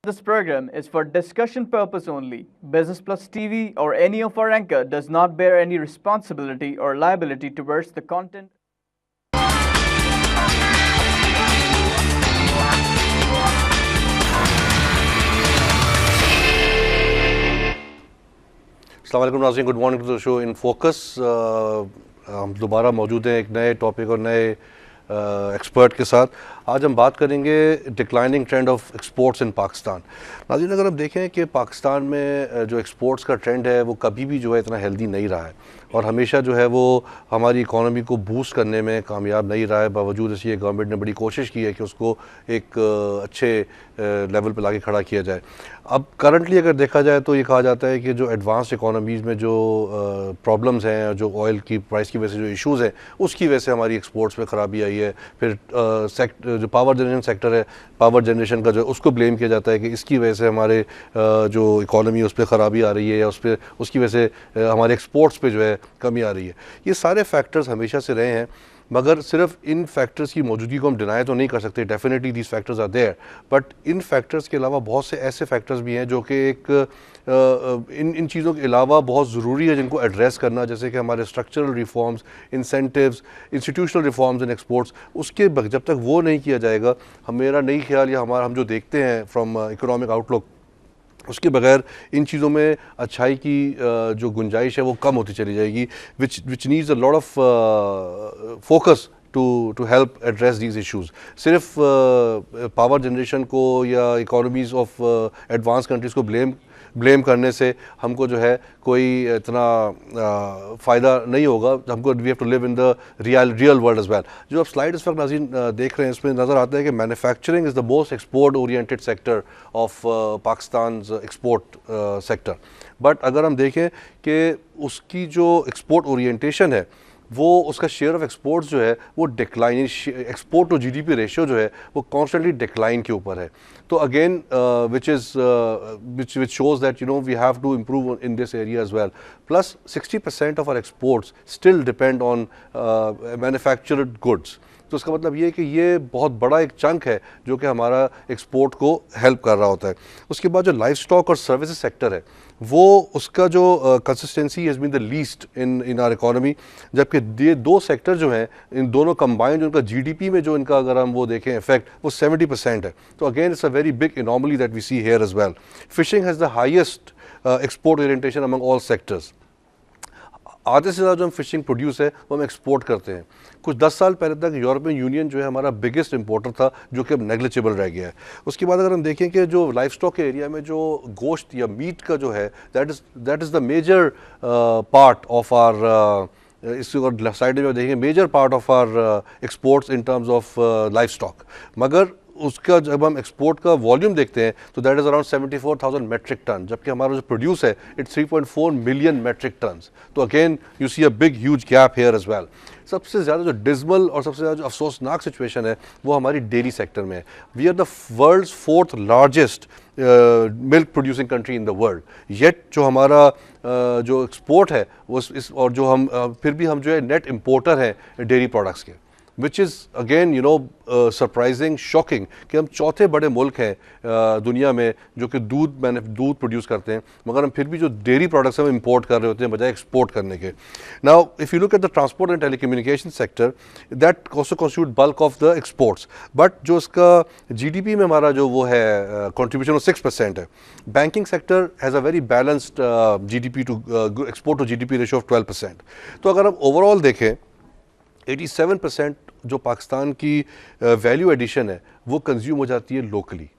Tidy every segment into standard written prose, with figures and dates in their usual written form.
This program is for discussion purpose only. Business Plus TV or any of our anchor does not bear any responsibility or liability towards the content. अस्सलाम वालेकुम नाज़रीन, good morning to the show in focus. हम दोबारा मौजूद हैं एक नए topic और नए एक्सपर्ट के साथ। आज हम बात करेंगे डिक्लाइनिंग ट्रेंड ऑफ एक्सपोर्ट्स इन पाकिस्तान। नाज़रीन, अगर हम देखें कि पाकिस्तान में जो एक्सपोर्ट्स का ट्रेंड है वो कभी भी जो है इतना हेल्दी नहीं रहा है और हमेशा जो है वो हमारी इकॉनमी को बूस्ट करने में कामयाब नहीं रहा है। बावजूद इसलिए गवर्नमेंट ने बड़ी कोशिश की है कि उसको एक अच्छे लेवल पर लाके खड़ा किया जाए। अब करंटली अगर देखा जाए तो ये कहा जाता है कि जो एडवांस्ड इकोनॉमीज़ में जो प्रॉब्लम्स हैं, जो ऑयल की प्राइस की वजह से जो इश्यूज़ हैं, उसकी वजह से हमारी एक्सपोर्ट्स में ख़राबी आई है। फिर जो पावर जनरेशन सेक्टर है, पावर जनरेशन का जो उसको ब्लेम किया जाता है कि इसकी वजह से हमारे जो इकोनॉमी है उस पर ख़राबी आ रही है या उसकी वजह से हमारे एक्सपोर्ट्स पे जो है कमी आ रही है। ये सारे फैक्टर्स हमेशा से रहे हैं, मगर सिर्फ इन फैक्टर्स की मौजूदगी को हम डिनाई तो नहीं कर सकते। Definitely these factors are there, but इन फैक्टर्स के अलावा बहुत से ऐसे फैक्टर्स भी हैं जो कि इन चीज़ों के अलावा बहुत ज़रूरी है जिनको एड्रेस करना, जैसे कि हमारे structural reforms, incentives, institutional reforms in exports. उसके जब तक वो नहीं किया जाएगा, मेरा नहीं ख्याल या हम जो देखते हैं फ्रॉम इकोनॉमिक आउटलुक, उसके बगैर इन चीज़ों में अच्छाई की जो गुंजाइश है वो कम होती चली जाएगी, which needs a lot of focus to help address these issues. सिर्फ पावर जनरेशन को या इकोनॉमीज़ ऑफ एडवांस कंट्रीज़ को ब्लेम करने से हमको जो है कोई इतना फ़ायदा नहीं होगा। हमको we have to live in the real world as well. जो आप स्लाइड इस वक्त नाज़रीन देख रहे हैं, इसमें नज़र आता है कि manufacturing is the most export oriented sector of Pakistan export sector. But अगर हम देखें कि उसकी जो एक्सपोर्ट ओरिएंटेशन है वो उसका शेयर ऑफ एक्सपोर्ट्स जो है वो decline, export to GDP ratio जो है वो कॉन्स्टेंटली डिक्लाइन के ऊपर है। तो again which shows that we have to improve in this area as well. Plus 60% of our exports still depend on manufactured goods. तो इसका मतलब ये है कि ये बहुत बड़ा एक चंक है जो कि हमारा एक्सपोर्ट को हेल्प कर रहा होता है। उसके बाद जो लाइफ स्टॉक और सर्विसेज सेक्टर है वो उसका जो consistency has been the least in our economy, जबकि ये दो सेक्टर जो हैं, इन दोनों कंबाइंड उनका जीडीपी में जो इनका अगर हम वो देखें इफेक्ट, वो 70% है। तो again it's a very big anomaly that we see here as well. Fishing has the highest export orientation among all sectors. आधे से ज़्यादा जो हम फिशिंग प्रोड्यूस है वो हम एक्सपोर्ट करते हैं। कुछ 10 साल पहले तक यूरोपियन यूनियन जो है हमारा बिगेस्ट इंपोर्टर था, जो कि अब नेग्लिजिबल रह गया है। उसके बाद अगर हम देखें कि जो लाइफ स्टॉक के एरिया में जो गोश्त या मीट का जो है that is the major part of our, इसको साइड में देखेंगे, major part of our exports in terms of livestock. मगर उसका जब हम एक्सपोर्ट का वॉल्यूम देखते हैं तो that is around 74,000 metric ton, जबकि हमारा जो प्रोड्यूस है इट्स 3.4 मिलियन मेट्रिक टन्स। तो again you see a big huge gap here as well. सबसे ज़्यादा जो डिज़मल और सबसे ज़्यादा जो अफसोसनाक सिचुएशन है वो हमारी डेयरी सेक्टर में है। We are the world's 4th largest milk producing country in the world, yet जो हमारा जो एक्सपोर्ट है वो और जो हम फिर भी हम जो है नेट इम्पोर्टर हैं डेयरी प्रोडक्ट्स के, which is again surprising, shocking कि हम चौथे बड़े मुल्क हैं दुनिया में जो कि दूध प्रोड्यूस करते हैं, मगर हम फिर भी जो डेयरी प्रोडक्ट्स हम इंपोर्ट कर रहे होते हैं बजाय एक्सपोर्ट करने के। Now if you look at the transport and telecommunication sector, that also constitute bulk of the exports, but जो इसका जीडीपी में हमारा जो वो है कॉन्ट्रीब्यूशन वो 6% है। Banking sector has a very balanced GDP to export to GDP ratio of 12%। तो अगर हम ओवरऑल देखें 87% जो पाकिस्तान की वैल्यू एडिशन है वो कंज्यूम हो जाती है लोकली,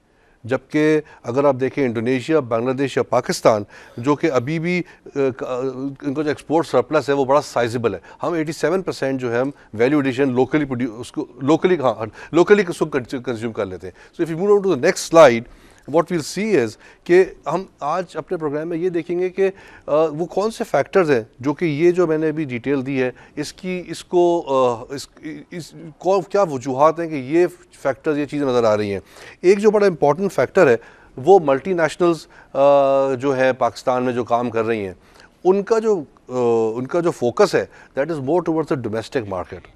जबकि अगर आप देखें इंडोनेशिया, बांग्लादेश या पाकिस्तान जो कि अभी भी इनको जो एक्सपोर्ट सरप्लस है वो बड़ा साइजेबल है। हम 87% जो है हम वैल्यू एडिशन लोकली उसको कंज्यूम कर लेते हैं। So if you move on to the next slide, what we'll see is कि हम आज अपने प्रोग्राम में ये देखेंगे कि वो कौन से फैक्टर्स हैं जो कि ये जो मैंने अभी डिटेल दी है क्या वजूहात हैं कि ये फैक्टर्स, ये चीज़ें नज़र आ रही हैं। एक जो बड़ा इंपॉर्टेंट फैक्टर है वो मल्टीनेशनल्स जो है पाकिस्तान में जो काम कर रही हैं उनका जो फोकस है that is more towards the domestic market.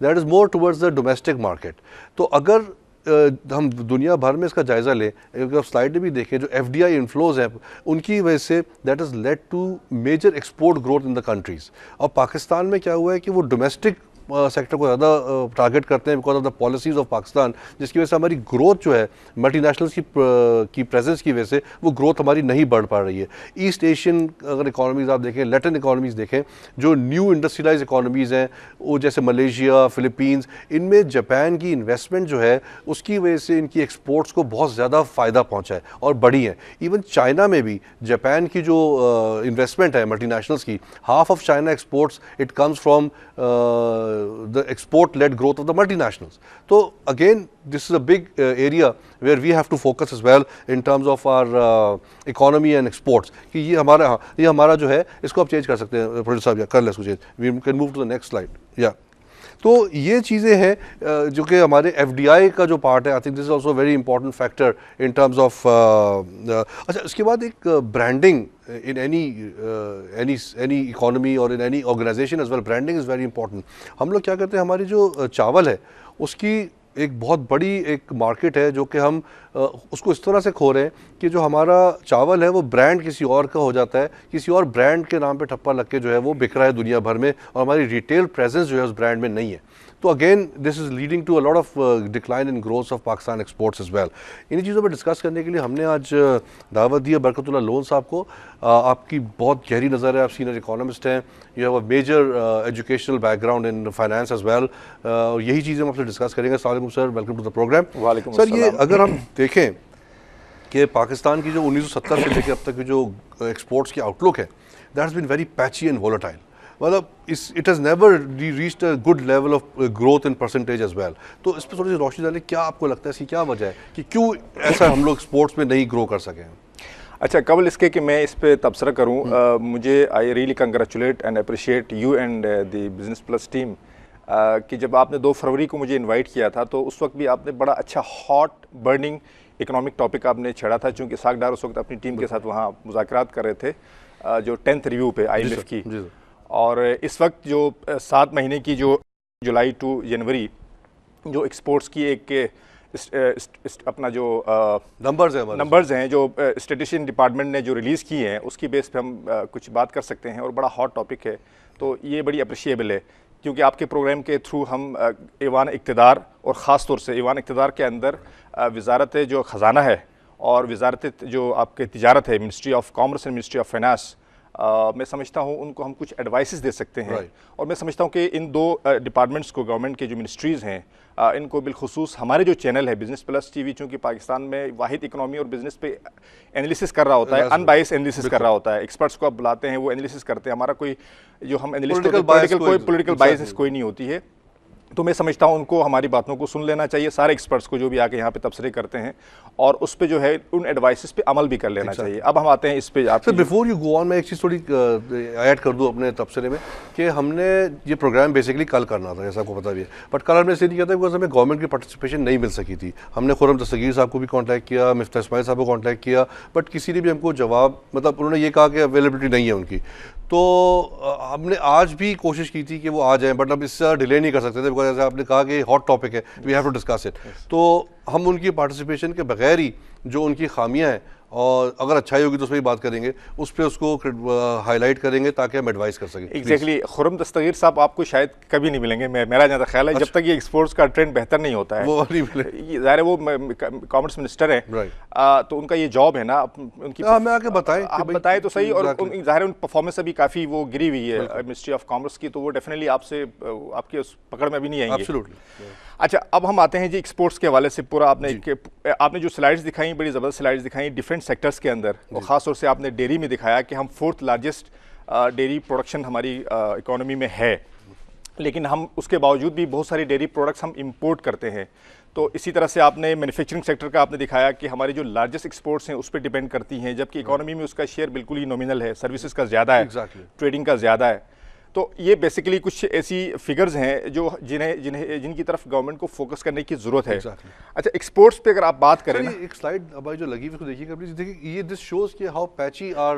That is more towards the domestic market. तो अगर हम दुनिया भर में इसका जायज़ा लें, अगर आप स्लाइड में भी देखें जो FDI इन्फ्लोज हैं उनकी वजह से that is led to major export growth in the countries. और पाकिस्तान में क्या हुआ है कि वो डोमेस्टिक सेक्टर को ज़्यादा टारगेट करते हैं because of the policies of Pakistan, जिसकी वजह से हमारी ग्रोथ जो है मल्टीनेशनल्स की प्रेजेंस की वजह से वो ग्रोथ हमारी नहीं बढ़ पा रही है। ईस्ट एशियन अगर इकॉनमीज़ आप देखें, लैटिन इकॉनमीज़ देखें, जो न्यू इंडस्ट्रियलाइज इकॉनमीज़ हैं वो जैसे मलेशिया, फिलीपींस, इनमें जापान की इन्वेस्टमेंट जो है उसकी वजह से इनकी एक्सपोर्ट्स को बहुत ज़्यादा फ़ायदा पहुँचा है और बढ़ी है। इवन चाइना में भी जापान की जो इन्वेस्टमेंट है मल्टीनेशनल्स की, half of China exports it comes from the export-led growth of the multinationals. So again, this is a big area where we have to focus as well in terms of our economy and exports. कि ये हमारा जो है इसको आप change कर सकते हैं प्रोड्यूसर साहब, या कर ले इसको change. We can move to the next slide. Yeah. तो ये चीज़ें हैं जो कि हमारे FDI का जो पार्ट है, I think this is also very important factor in terms of. अच्छा, इसके बाद एक branding in any economy or in any organization as well, branding is very important. हम लोग क्या करते हैं, हमारी जो चावल है उसकी एक बहुत बड़ी एक मार्केट है जो कि हम उसको इस तरह से खो रहे हैं कि जो हमारा चावल है वो ब्रांड किसी और का हो जाता है, किसी और ब्रांड के नाम पे ठप्पा लग के जो है वो बिक रहा है दुनिया भर में, और हमारी रिटेल प्रेजेंस जो है उस ब्रांड में नहीं है। तो again this is leading to a lot of decline in growth of Pakistan exports as well. इन्हीं चीज़ों पर डिस्कस करने के लिए हमने आज दावत दी है बरकतुल्लाह लोन साहब को। आपकी बहुत गहरी नज़र है, आप सीनियर इकोनॉमिस्ट हैं, you have a major educational background in finance as well. यही चीज़ें हम आपसे डिस्कस करेंगे। अस्सलाम वालेकुम sir, welcome to the program. वालेकुम सर, ये अगर हम देखें कि पाकिस्तान की जो 1970 से लेकर अब तक की जो एक्सपोर्ट्स की आउटलुक है, that has been very patchy and volatile. मतलब it has never reached a good level of growth in percentage as well. तो इस पर थोड़ी सी रोशनी डालें, क्या आपको लगता है इसकी क्या वजह है कि क्यों ऐसा हम लोग स्पोर्ट्स में नहीं ग्रो कर सके हैं? अच्छा, कबल इसके कि मैं इस पे तबसरा करूं, मुझे I really congratulate and appreciate you and the business plus team कि जब आपने 2 फरवरी को मुझे इनवाइट किया था तो उस वक्त भी आपने बड़ा अच्छा हॉट बर्निंग इकोनॉमिक टॉपिक आपने छेड़ा था, चूँकि साग डार उस वक्त अपनी टीम के साथ वहाँ मुज़ाकरात कर रहे थे जो 10th रिव्यू पे IMF की। और इस वक्त जो 7 महीने की जो जुलाई टू जनवरी जो एक्सपोर्ट्स की एक अपना जो नंबर्स हैं जो स्टैटिस्टिशियन डिपार्टमेंट ने जो रिलीज़ किए हैं उसकी बेस पे हम कुछ बात कर सकते हैं, और बड़ा हॉट टॉपिक है। तो ये बड़ी अप्रिशिएबल है क्योंकि आपके प्रोग्राम के थ्रू हम ईवान इक़्तिदार और ख़ास तौर से ईवान इक़्तिदार के अंदर वजारत जो ख़जाना है और वजारत जो आपके तिजारत है, ministry of commerce and ministry of finance, मैं समझता हूँ उनको हम कुछ एडवाइसेस दे सकते हैं। और मैं समझता हूँ कि इन 2 डिपार्टमेंट्स को, गवर्नमेंट के जो मिनिस्ट्रीज़ हैं, इनको बिलखुसूस हमारे जो चैनल है बिजनेस प्लस टीवी, चूँकि पाकिस्तान में वाहिद इकोनॉमी और बिजनेस पे एनालिसिस कर रहा होता है, अनबाइस एनालिसिस कर रहा होता है, एक्सपर्ट्स को आप बुलाते हैं, वो एनालिसिस करते हैं, हमारा कोई जो हम एनालिस्ट पॉलिटिकल बाइस कोई नहीं होती है। तो मैं समझता हूँ उनको हमारी बातों को सुन लेना चाहिए, सारे एक्सपर्ट्स को जो भी आके यहाँ पे तबसरे करते हैं, और उस पे जो है उन एडवाइसेस पे अमल भी कर लेना चाहिए। अब हम आते हैं इस पे। Sir, before you go on, मैं एक चीज़ थोड़ी ऐड कर दूँ अपने तबसरे में कि हमने ये प्रोग्राम बेसिकली कल करना था, जैसा आपको पता भी है, बट कल हमने इसलिए नहीं किया था बिकॉज हमें गवर्नमेंट की पार्टिसिपेशन नहीं मिल सकी थी। हमने खुर्रम दस्तगीर साहब को भी कॉन्टैक्ट किया, मिफ्ता इस्माइल साहब को कॉन्टैक्ट किया, बट किसी ने भी हमको जवाब, मतलब उन्होंने ये कहा कि अवेलेबिलिटी नहीं है उनकी। तो हमने आज भी कोशिश की थी कि वो आ जाएं, बट अब इससे डिले नहीं कर सकते थे बिकॉज जैसे आपने कहा कि हॉट टॉपिक है, we have to discuss it. तो हम उनकी पार्टिसिपेशन के बगैर ही जो उनकी खामियां हैं, और अगर अच्छाई होगी तो उस पर ही बात करेंगे, उस पर उसको हाईलाइट करेंगे ताकि हम एडवाइस कर सकें। एग्जैक्टली, खुर्रम दस्तगीर साहब आपको शायद कभी नहीं मिलेंगे, मेरा ज़्यादा ख्याल है। जब तक ये एक्सपोर्ट्स का ट्रेंड बेहतर नहीं होता है, वो नहीं मिले। ज़ाहिर है वो कॉमर्स मिनिस्टर हैं, तो उनका ये जॉब है ना उनकी। मैं आके आप बताएं तो सही। और ज़ाहिर है उन परफॉर्मेंस अभी काफ़ी वो गिरी हुई है मिनिस्ट्री ऑफ कॉमर्स की, तो वो डेफिनेटली आपसे आपकी उस पकड़ में भी नहीं आएंगे। एब्सोल्युटली। अच्छा, अब हम आते हैं जी एक्सपोर्ट्स के हवाले से। पूरा आपने जो स्लाइड्स दिखाई, बड़ी ज़बरदस्त स्लाइड्स दिखाई डिफरेंट सेक्टर्स के अंदर, और ख़ास तौर से आपने डेयरी में दिखाया कि हम 4th लार्जेस्ट डेयरी प्रोडक्शन हमारी इकोनॉमी में है, लेकिन हम उसके बावजूद भी बहुत सारी डेयरी प्रोडक्ट्स हम इंपोर्ट करते हैं। तो इसी तरह से आपने मैन्युफैक्चरिंग सेक्टर का आपने दिखाया कि हमारी जो लार्जेस्ट एक्सपोर्ट्स हैं उस पर डिपेंड करती हैं, जबकि इकोनॉमी में उसका शेयर बिल्कुल ही नॉमिनल है, सर्विसेज का ज़्यादा है, ट्रेडिंग का ज़्यादा है। तो ये बेसिकली कुछ ऐसी फिगर्स हैं जो जिनकी तरफ गवर्नमेंट को फोकस करने की ज़रूरत है। अच्छा, एक्सपोर्ट्स पे अगर आप बात करें ना, एक स्लाइड हमारी जो लगी है उसको देखिएगा प्लीज। देखिए, ये दिस शोज कि how patchy are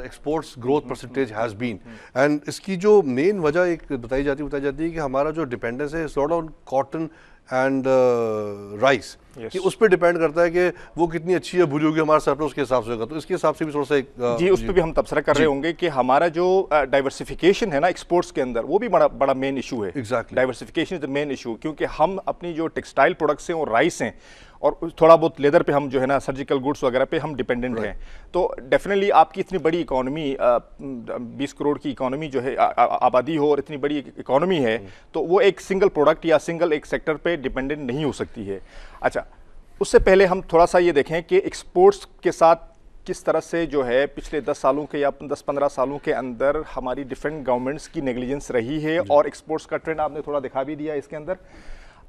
exports growth percentage has been, and इसकी जो मेन वजह एक बताई जाती है कि हमारा जो डिपेंडेंस है it's not on cotton and rice, Yes. कि उस पर डिपेंड करता है कि वो कितनी अच्छी है बुरी होगी, हमारा सरप्लस उसके हिसाब से होगा। तो इसके हिसाब से भी थोड़ा सा एक जी उस पर भी हम तबसरा कर रहे होंगे कि हमारा जो डाइवर्सिफिकेशन है ना एक्सपोर्ट्स के अंदर, वो भी बड़ा बड़ा मेन इशू है। Exactly. Diversification is the main issue, क्योंकि हम अपनी जो टेक्सटाइल प्रोडक्ट्स हैं और राइस हैं और थोड़ा बहुत लेदर पे हम जो है ना सर्जिकल गुड्स वगैरह पे हम डिपेंडेंट हैं। तो डेफिनेटली आपकी इतनी बड़ी इकोनॉमी 20 करोड़ की इकोनॉमी जो है आबादी हो और इतनी बड़ी इकोनॉमी है, तो वो एक सिंगल प्रोडक्ट या सिंगल एक सेक्टर पे डिपेंडेंट नहीं हो सकती है। अच्छा, उससे पहले हम थोड़ा सा ये देखें कि एक्सपोर्ट्स के साथ किस तरह से जो है पिछले 10 सालों के या 10-15 सालों के अंदर हमारी डिफरेंट गवर्नमेंट्स की नेग्लिजेंस रही है, और एक्सपोर्ट्स का ट्रेंड आपने थोड़ा दिखा भी दिया इसके अंदर।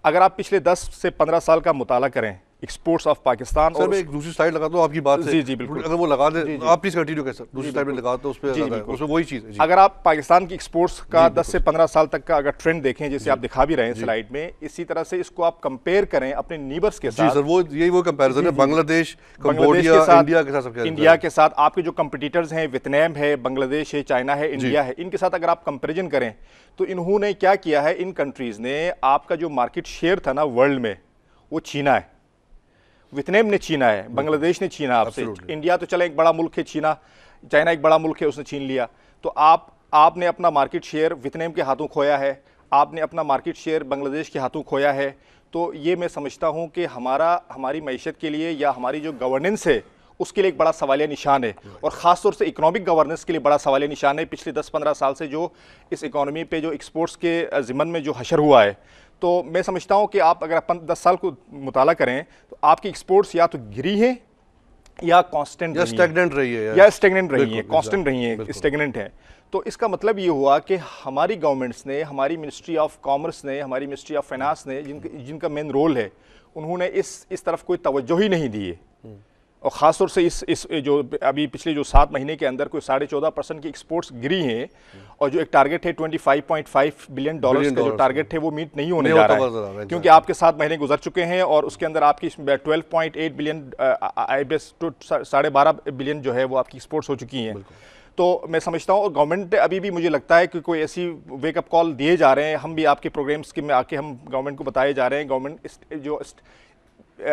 अगर आप पिछले 10 से 15 साल का मुताला करें एक्सपोर्ट्स ऑफ पाकिस्तान, सर मैं एक दूसरी स्लाइड लगाता हूँ आपकी बात से। जी जी बिल्कुल, अगर वो लगा दे आप प्लीज कंटिन्यू करें सर, दूसरी स्लाइड में लगाते हैं उस पे, उसमें वही चीज़ है। अगर आप पाकिस्तान की एक्सपोर्ट्स का 10 से 15 साल तक का अगर ट्रेंड देखें, जैसे आप दिखा भी रहे हैं स्लाइड में, इसी तरह से इसको आप कंपेयर करें अपने नीबर्स के साथ। जी सर, वो यही वो कंपैरिजन है, बांग्लादेश, बांग्लादेश कंबोडिया, इंडिया के साथ, इंडिया के साथ आपके जो कंपटीटर्स हैं, वियतनाम है, बांग्लादेश है, चाइना है, इंडिया है, इनके साथ अगर आप कंपैरिजन करें तो इन्होंने क्या किया है, इन कंट्रीज ने आपका जो मार्केट शेयर था ना वर्ल्ड में, वो छीना है। वियतनाम ने छीना है, बांग्लादेश ने छीना आपसे, इंडिया तो चले एक बड़ा मुल्क है छीना, चाइना एक बड़ा मुल्क है उसने छीन लिया। तो आपने अपना मार्केट शेयर वियतनाम के हाथों खोया है, आपने अपना मार्केट शेयर बांग्लादेश के हाथों खोया है। तो ये मैं समझता हूँ कि हमारी मईशत के लिए या हमारी जो गवर्नेंस है उसके लिए एक बड़ा सवालिया निशान है, और ख़ास तौर से इकोनॉमिक गवर्नेंस के लिए बड़ा सवालिया निशान है। पिछले 10-15 साल से जो इस इकोनॉमी पे जो एक्सपोर्ट्स के ज़िम्मन में जो हशर हुआ है, तो मैं समझता हूँ कि आप अगर 10 साल को मुताला करें तो आपकी एक्सपोर्ट्स या तो गिरी है या कांस्टेंट या स्टैग्नेंट रही है, या स्टैग्नेंट रही है, कांस्टेंट रही है, स्टैग्नेंट है। तो इसका मतलब ये हुआ कि हमारी गवर्नमेंट्स ने, हमारी मिनिस्ट्री ऑफ कॉमर्स ने, हमारी मिनिस्ट्री ऑफ फाइनेंस ने, जिनका मेन रोल है, उन्होंने इस तरफ कोई तवज्जो ही नहीं दी है। और ख़ास तौर से इस जो अभी पिछले जो 7 महीने के अंदर कोई 14.5% की एक्सपोर्ट्स गिरी हैं, और जो एक टारगेट है $25.5 बिलियन का जो टारगेट है वो मीट नहीं होने जा रहा है, क्योंकि आपके 7 महीने गुजर चुके हैं और उसके अंदर आपकी 12.8 बिलियन IBS to 12.5 बिलियन जो है वो आपकी एक्सपोर्ट्स हो चुकी हैं। तो मैं समझता हूँ, और गवर्नमेंट अभी भी मुझे लगता है कि कोई ऐसी वेकअप कॉल दिए जा रहे हैं, हम भी आपके प्रोग्राम्स के में आके हम गवर्नमेंट को बताए जा रहे हैं। गवर्नमेंट जो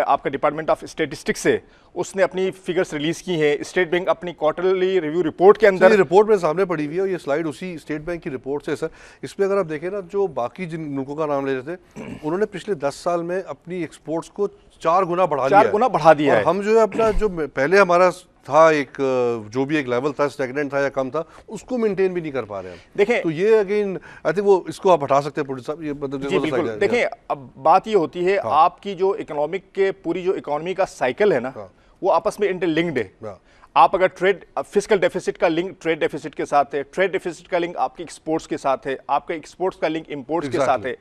आपका डिपार्टमेंट ऑफ स्टेटिस्टिक्स है उसने अपनी फिगर्स रिलीज की हैं, स्टेट बैंक अपनी क्वार्टरली रिव्यू रिपोर्ट के अंदर, ये रिपोर्ट मेरे सामने पड़ी हुई है और ये स्लाइड उसी स्टेट बैंक की रिपोर्ट से है सर। इसमें अगर आप देखें ना, जो बाकी जिन मुल्कों का नाम ले रहे थे, उन्होंने पिछले 10 साल में अपनी एक्सपोर्ट्स को 4 गुना बढ़ा दिया है। हम जो है अपना जो पहले हमारा था एक जो भी एक लेवल था, स्टैग्नेंट था या कम था, उसको मेंटेन भी नहीं कर पा रहे हैं। देखें तो ये अगेन आई थिंक वो इसको आप हटा सकते हैं प्रोड्यूसर साहब, ये जी बिल्कुल। देखें अब बात ये होती है, आपकी जो इकोनॉमिक के पूरी जो इकोनॉमी का साइकिल है ना, वो आपस में इंटरलिंक्ड है। आप अगर ट्रेड फिस्कल डेफिसिट का लिंक ट्रेड डेफिसिट के साथ है, ट्रेड डेफिसिट का लिंक आपकी एक्सपोर्ट्स के साथ है, आपका एक्सपोर्ट्स का लिंक इंपोर्ट्स के साथ है।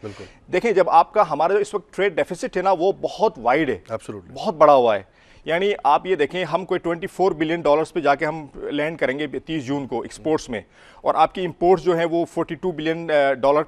देखें, जब आपका हमारा जो इस वक्त ट्रेड डेफिसिट है ना, वो बहुत वाइड है, बहुत बड़ा हुआ है। यानी आप ये देखें, हम कोई $24 बिलियन पे जाके हम लैंड करेंगे 30 जून को एक्सपोर्ट्स में, और आपकी इंपोर्ट्स जो है वो $42 बिलियन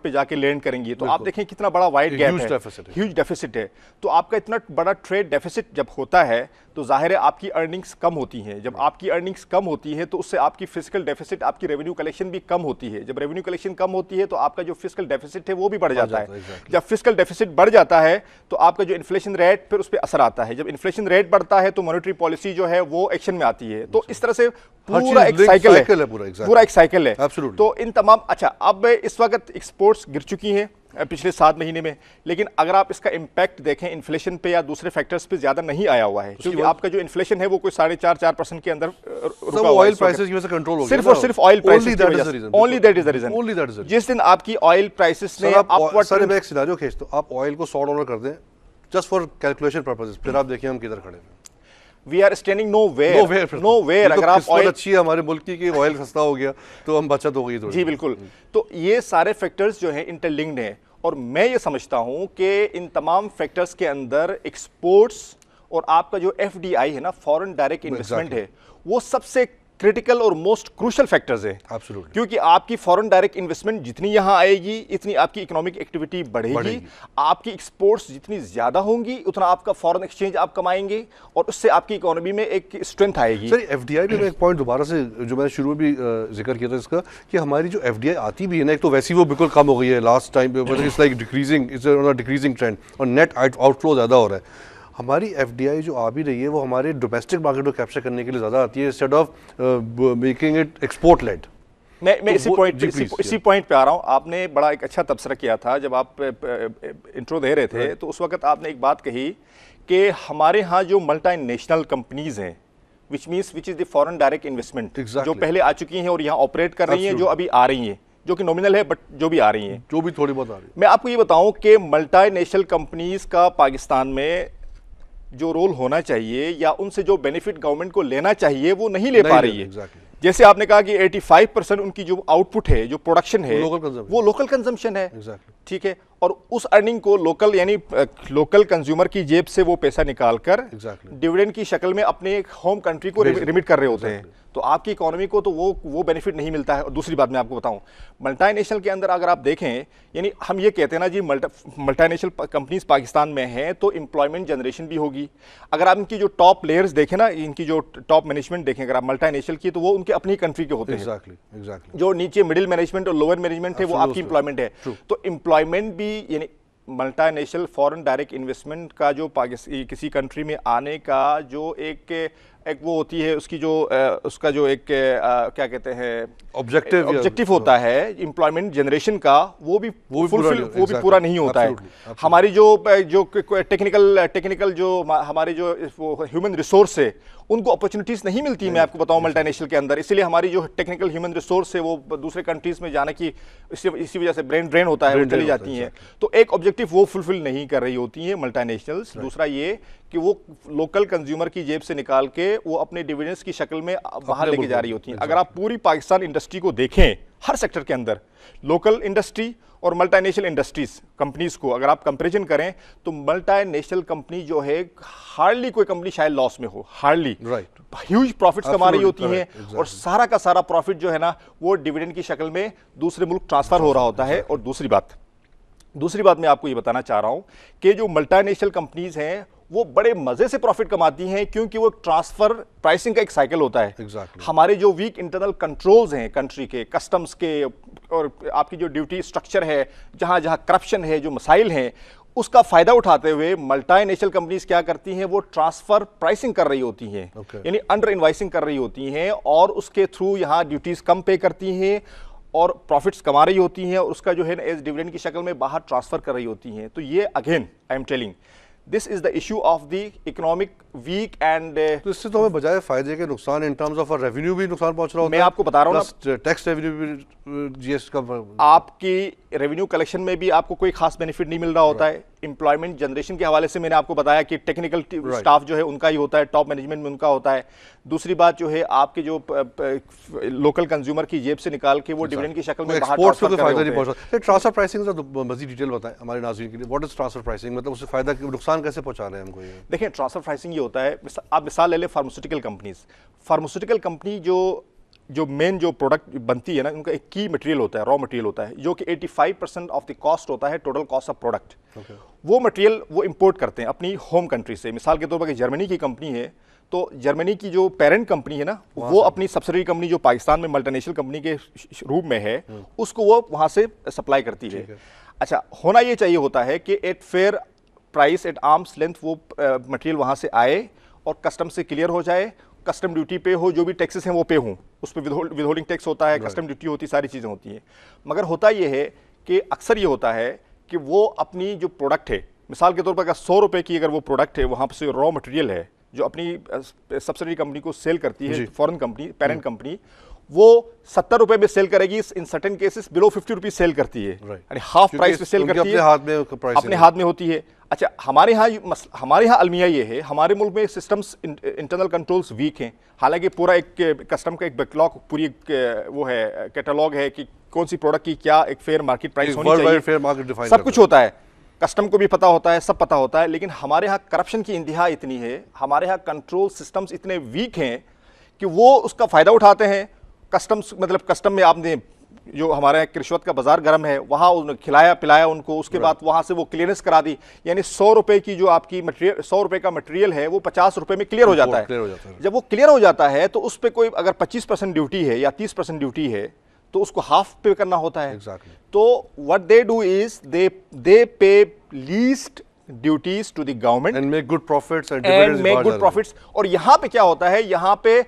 पे जाके लैंड करेंगी। तो आप देखें कितना बड़ा वाइड गैप है, ह्यूज डेफिसिट है। तो आपका इतना बड़ा ट्रेड डेफिसिट जब होता है तो जाहिर है आपकी अर्निंग्स कम होती हैं। जब आपकी अर्निंग्स कम होती है तो उससे आपकी फिस्कल डेफिसिट, आपकी रेवेन्यू कलेक्शन भी कम होती है। जब रेवेन्यू कलेक्शन कम होती है तो आपका जो फिस्कल डेफिसिट है वो भी बढ़ जाता है। जब फिस्कल डेफिसिट बढ़ जाता है तो आपका जो इन्फ्लेशन रेट फिर उस पर असर आता है। जब इन्फ्लेशन रेट बढ़ता है तो मॉनेटरी पॉलिसी जो है वो एक्शन में आती है। तो इस तरह से पूरा एक साइकिल है, पूरा एक साइकिल है। तो इन तमाम, अच्छा अब इस वक्त एक्सपोर्ट्स गिर चुकी हैं पिछले 7 महीने में, लेकिन अगर आप इसका इम्पैक्ट देखें इन्फ्लेशन पे या दूसरे फैक्टर्स पे ज्यादा नहीं आया हुआ है, क्योंकि आपका जो इन्फ्लेशन है वो कोई 4.5% के अंदर रुका हुआ है। ऑयल प्राइसेस की वजह से कंट्रोल हो गया, सिर्फ और सिर्फ ऑयल प्राइसेस की वजह से। Only that is the reason. जिस दिन आपकी ऑयल प्राइसेस ने अपवर्ड, सर मैं एक सिनेरियो खींच दो, आप ऑयल को $100 कर दें जस्ट फॉर कैलकुलेशन पर्पसेस, फिर आप देखिए हम किधर खड़े हैं। We are standing nowhere। अगर आप ऑयल अच्छी है हमारे मुल्क की कि ऑयल सस्ता हो गया तो हम बचत हो गई थोड़ी। जी बिल्कुल। तो ये सारे फैक्टर्स जो हैं इंटरलिंक्ड हैं, और मैं ये समझता हूं कि इन तमाम फैक्टर्स के अंदर एक्सपोर्ट्स और आपका जो FDI है ना, फॉरेन डायरेक्ट इन्वेस्टमेंट है, वो सबसे क्रिटिकल और मोस्ट क्रूशल फैक्टर्स हैं। Absolutely. क्योंकि आपकी फॉरेन डायरेक्ट इन्वेस्टमेंट जितनी यहाँ आएगी इतनी आपकी इकोनॉमिक एक्टिविटी बढ़ेगी, आपकी एक्सपोर्ट्स जितनी ज़्यादा होंगी उतना आपका फॉरेन एक्सचेंज आप कमाएंगे और उससे आपकी इकोनॉमी में एक स्ट्रेंथ आएगी। सर एफडीआई में मैं एक पॉइंट दोबारा से जो मैंने शुरू में भी जिक्र किया था इसका, कि हमारी जो एफडीआई आती भी है ना, एक तो वैसे ही वो बिल्कुल कम हो गई है लास्ट टाइम पे, मतलब it's like decreasing, it's on a decreasing trend और नेट आउटफ्लो ज़्यादा हो रहा है। हमारी एफडीआई जो आ भी रही है वो हमारे डोमेस्टिक मार्केट को कैप्चर करने के लिए ज़्यादा आती है instead of making it export led. मैं इसी पॉइंट पे आ रहा हूँ। आपने बड़ा एक अच्छा तबसरा किया था जब आप इंट्रो दे रहे थे, तो उस वक्त आपने एक बात कही कि हमारे यहाँ जो मल्टी नेशनल कंपनीज हैं which is the foreign direct investment जो पहले आ चुकी हैं और यहाँ ऑपरेट कर रही हैं, जो अभी आ रही हैं, जो कि नॉमिनल है बट जो भी आ रही हैं, जो भी थोड़ी बहुत आ रही है। मैं आपको ये बताऊं कि मल्टी नेशनल कंपनीज का पाकिस्तान में जो रोल होना चाहिए या उनसे जो बेनिफिट गवर्नमेंट को लेना चाहिए वो नहीं ले पा रही है। exactly. जैसे आपने कहा कि 85% उनकी जो आउटपुट है, जो प्रोडक्शन है, वो लोकल कंजम्पशन है। exactly. ठीक है, और उस अर्निंग को लोकल यानी लोकल कंज्यूमर की जेब से वो पैसा निकालकर डिविडेंड की शक्ल में अपने होम कंट्री को रिमिट कर रहे होते हैं। तो आपकी इकोनॉमी को तो वो बेनिफिट नहीं मिलता है। और दूसरी बात मैं आपको बताऊं, मल्टीनेशनल के अंदर अगर आप देखें, यानी हम ये कहते हैं ना जी मल्टीनेशनल कंपनीज पाकिस्तान में हैं तो एम्प्लॉयमेंट जनरेशन भी होगी। अगर आप इनकी जो टॉप प्लेयर्स देखें ना, इनकी जो टॉप मैनेजमेंट देखें अगर आप मल्टीनेशनल की, तो वो उनके अपनी कंट्री के होते हैं। जो नीचे मिडिल मैनेजमेंट और लोअर मैनेजमेंट है वो आपकी एम्प्लॉयमेंट है। तो एम्प्लॉयमेंट भी यानी मल्टीनेशनल फॉरेन डायरेक्ट इन्वेस्टमेंट का जो किसी कंट्री में आने का जो एक वो होती है, उसकी जो उसका जो एक क्या कहते हैं ऑब्जेक्टिव होता है एम्प्लॉयमेंट जनरेशन का, वो भी पूरा नहीं होता है। हमारी जो टेक्निकल जो हमारे जो ह्यूमन रिसोर्स है उनको अपॉर्चुनिटीज नहीं मिलती। मैं आपको बताऊं मल्टीनेशनल के अंदर, इसलिए हमारी जो टेक्निकल ह्यूमन रिसोर्स है वो दूसरे कंट्रीज में जाने की इसी वजह से ब्रेन ड्रेन होता है, वो चली जाती हैं। तो एक ऑब्जेक्टिव वो फुलफिल नहीं कर रही होती है मल्टीनेशनल्स। दूसरा ये कि वो लोकल कंज्यूमर की जेब से निकाल के वो अपने डिविडेंड्स की शक्ल में बाहर लेके जा रही होती हैं। अगर आप पूरी पाकिस्तान इंडस्ट्री को देखें, हर सेक्टर के अंदर लोकल इंडस्ट्री और मल्टीनेशनल इंडस्ट्रीज कंपनीज को अगर आप कंपैरिजन करें, तो मल्टीनेशनल कंपनी जो है हार्डली कोई कंपनी शायद लॉस में हो, हार्डली ह्यूज प्रॉफिट्स कमा रही होती हैं और सारा का सारा प्रॉफिट जो है ना वो डिविडेंड की शक्ल में दूसरे मुल्क ट्रांसफर हो रहा होता है। और दूसरी बात मैं आपको ये बताना चाह रहा हूं कि जो मल्टीनेशनल कंपनीज हैं वो बड़े मजे से प्रॉफिट कमाती हैं, क्योंकि वो ट्रांसफर प्राइसिंग का एक साइकिल होता है। हमारे जो वीक इंटरनल कंट्रोल्स हैं कंट्री के, कस्टम्स के और आपकी जो ड्यूटी स्ट्रक्चर है, जहां जहां करप्शन है, जो मसाइल हैं, उसका फायदा उठाते हुए मल्टीनेशनल कंपनीज क्या करती हैं, वो ट्रांसफर प्राइसिंग कर रही होती हैं, यानी अंडर इनवाइसिंग कर रही होती हैं और उसके थ्रू यहां ड्यूटीज कम पे करती हैं और प्रॉफिट्स कमा रही होती हैं और उसका जो है एज डिविडेंड की शक्ल में बाहर ट्रांसफर कर रही होती हैं। तो ये again I am telling this is the issue of the economic weak end. तो इससे तो हमें बजाय फायदे के नुकसान इन टर्म्स ऑफ रेवेन्यू भी नुकसान पहुंच रहा होता है। मैं आपको बता रहा हूं ना, टैक्स रेवेन्यू भी जीएसटी का आपकी रेवेन्यू कलेक्शन में भी आपको कोई खास बेनिफिट नहीं मिल रहा होता है। एम्प्लॉयमेंट जनरेशन के हवाले से मैंने आपको बताया कि टेक्निकल स्टाफ जो है उनका ही होता है, टॉप मैनेजमेंट में उनका होता है। दूसरी बात जो है आपके जो लोकल कंज्यूमर की जेब से निकाल के वो डिविडेंड की शक्ल में बाहर ट्रांसफर कर रहे होते हैं। ट्रांसफर प्राइसिंग का मजीद डिटेल बताएं हमारे नाज़रीन के लिए। व्हाट इज ट्रांसफर प्राइसिंग, मतलब उससे फायदा नुकसान कैसे पहुंचा रहे हैं हमको ये? देखिए ट्रांसफर प्राइसिंग ये होता है, आप मिसाल ले लें फार्मास्यूटिकल कंपनीज। फार्मास्यूटिकल कंपनी जो मेन जो प्रोडक्ट बनती है ना, उनका एक की मटेरियल होता है, रॉ मटेरियल होता है, जो कि 85% ऑफ द कॉस्ट होता है, टोटल कॉस्ट ऑफ प्रोडक्ट। वो मटेरियल वो इंपोर्ट करते हैं अपनी होम कंट्री से। मिसाल के तौर पर जर्मनी की कंपनी है, तो जर्मनी की जो पेरेंट कंपनी है ना, वो अपनी सब्सिडरी कंपनी जो पाकिस्तान में मल्टीनेशनल कंपनी के रूप में है, उसको वो वहाँ से सप्लाई करती है। अच्छा, होना ये चाहिए होता है कि at fair price, at arms length वो मटेरियल वहाँ से आए और कस्टम से क्लियर हो जाए, कस्टम ड्यूटी पे हो, जो भी टैक्सेस हैं वो पे हों, उस पर विदहोल्डिंग टैक्स होता है, कस्टम ड्यूटी होती है, सारी चीज़ें होती हैं। मगर होता ये है कि अक्सर ये होता है कि वो अपनी जो प्रोडक्ट है, मिसाल के तौर पर अगर 100 रुपये की अगर वो प्रोडक्ट है, वहाँ से रॉ मटेरियल है जो अपनी सब्सिडरी कंपनी को सेल करती है, फॉरेन कंपनी, पेरेंट कंपनी, वो 70 रुपए में सेल करेगी, in certain cases below 50 rupees sale करती है, यानी हाफ प्राइस पे सेल करती है, अपने हाथ में होती है। अच्छा, हमारे यहाँ अलमिया ये है, हमारे मुल्क में सिस्टम्स इंटरनल कंट्रोल्स वीक हैं। हालांकि पूरा एक कस्टम का एक बैकलॉग, पूरी एक वो है, कैटलॉग है कि कौन सी प्रोडक्ट की क्या एक फेयर मार्केट प्राइस होनी चाहिए, सब कुछ होता है, कस्टम को भी पता होता है, सब पता होता है। लेकिन हमारे यहाँ करप्शन की इंतहा इतनी है, हमारे यहाँ कंट्रोल सिस्टम्स इतने वीक हैं कि वो उसका फ़ायदा उठाते हैं। कस्टम्स मतलब कस्टम में आपने जो हमारे यहाँ रिश्वत का बाजार गर्म है, वहाँ उन्होंने खिलाया पिलाया उनको, उसके बाद वहाँ से वो क्लियरेंस करा दी, यानी 100 रुपए की जो आपकी मटेरियल 100 रुपए का मटेरियल है वो 50 रुपए में क्लियर हो जाता है। जब वो क्लियर हो जाता है तो उस पर कोई अगर 25% ड्यूटी है या 30% ड्यूटी है तो उसको हाफ पे करना होता है। तो what they do is they pay least duties to the government and make good profits और यहाँ पे क्या होता है, यहाँ पे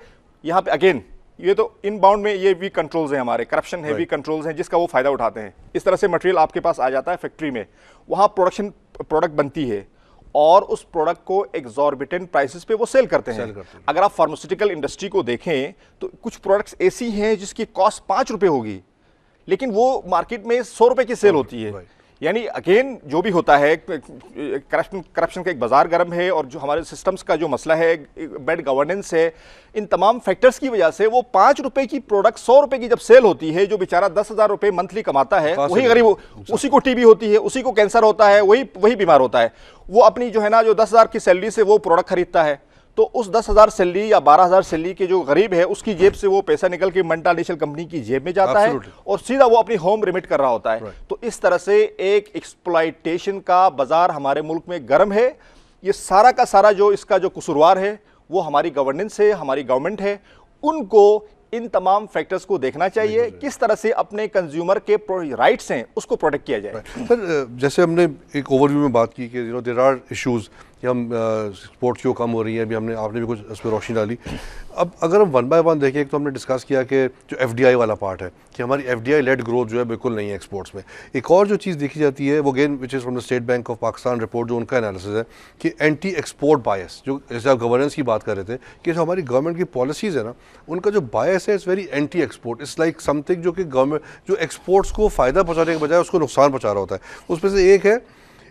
अगेन ये तो इनबाउंड में ये वीक कंट्रोल्स हैं, हमारे करप्शन है, वीक कंट्रोल्स हैं जिसका वो फायदा उठाते हैं। इस तरह से मटेरियल आपके पास आ जाता है फैक्ट्री में, वहाँ प्रोडक्ट बनती है और उस प्रोडक्ट को एग्जॉर्बिटेंट प्राइसेस पे वो सेल करते हैं। अगर आप फार्मास्यूटिकल इंडस्ट्री को देखें तो कुछ प्रोडक्ट्स ऐसी हैं जिसकी कॉस्ट 5 रुपए होगी लेकिन वो मार्केट में 100 रुपए की सेल होती है। यानी अगेन जो भी होता है, करप्शन का एक बाजार गर्म है और जो हमारे सिस्टम्स का जो मसला है, बैड गवर्नेंस है, इन तमाम फैक्टर्स की वजह से वो 5 रुपए की प्रोडक्ट 100 रुपए की जब सेल होती है, जो बेचारा 10,000 रुपए मंथली कमाता है वही गरीब, उसी को टीबी होती है, उसी को कैंसर होता है, वही बीमार होता है। वो अपनी जो है ना जो 10,000 की सैलरी से वो प्रोडक्ट खरीदता है, तो उस 10,000 सैलरी या 12,000 सैलरी के जो गरीब है उसकी जेब से वो पैसा निकल के मल्टीनेशनल कंपनी की जेब में जाता है और सीधा वो अपनी होम रिमिट कर रहा होता है। तो इस तरह से एक एक्सप्लॉयटेशन का बाजार हमारे मुल्क में गर्म है। ये सारा का सारा जो इसका जो कसूरवार है वो हमारी गवर्नेंस है, हमारी गवर्नमेंट है। उनको इन तमाम फैक्टर्स को देखना चाहिए, किस तरह से अपने कंज्यूमर के राइट्स हैं उसको प्रोटेक्ट किया जाए। सर जैसे हमने एक ओवरव्यू में बात की कि देयर आर इश्यूज कि हम स्पोर्ट्स क्यों कम हो रही है, अभी आपने भी कुछ उस पर रोशनी डाली। अब अगर हम वन बाय वन देखें, एक तो हमने डिस्कस किया कि जो एफडीआई वाला पार्ट है कि हमारी एफडीआई लेड ग्रोथ जो है बिल्कुल नहीं है एक्सपोर्ट्स में। एक और जो चीज़ देखी जाती है वो again which is from the state bank of Pakistan report, जो उनका एनालिसिस है कि एंटी एक्सपोर्ट बायस, जो जैसे आप गवर्नेंस की बात कर रहे थे कि जो हमारी गवर्नमेंट की पॉलिसीज़ है ना, उनका जो बायस है it's very anti export. It's like something जो कि गवर्नमेंट जो एक्सपोर्ट्स को फ़ायदा पहुँचाने के बजाय उसको नुकसान पहुँचा रहा होता है। उसमें से एक है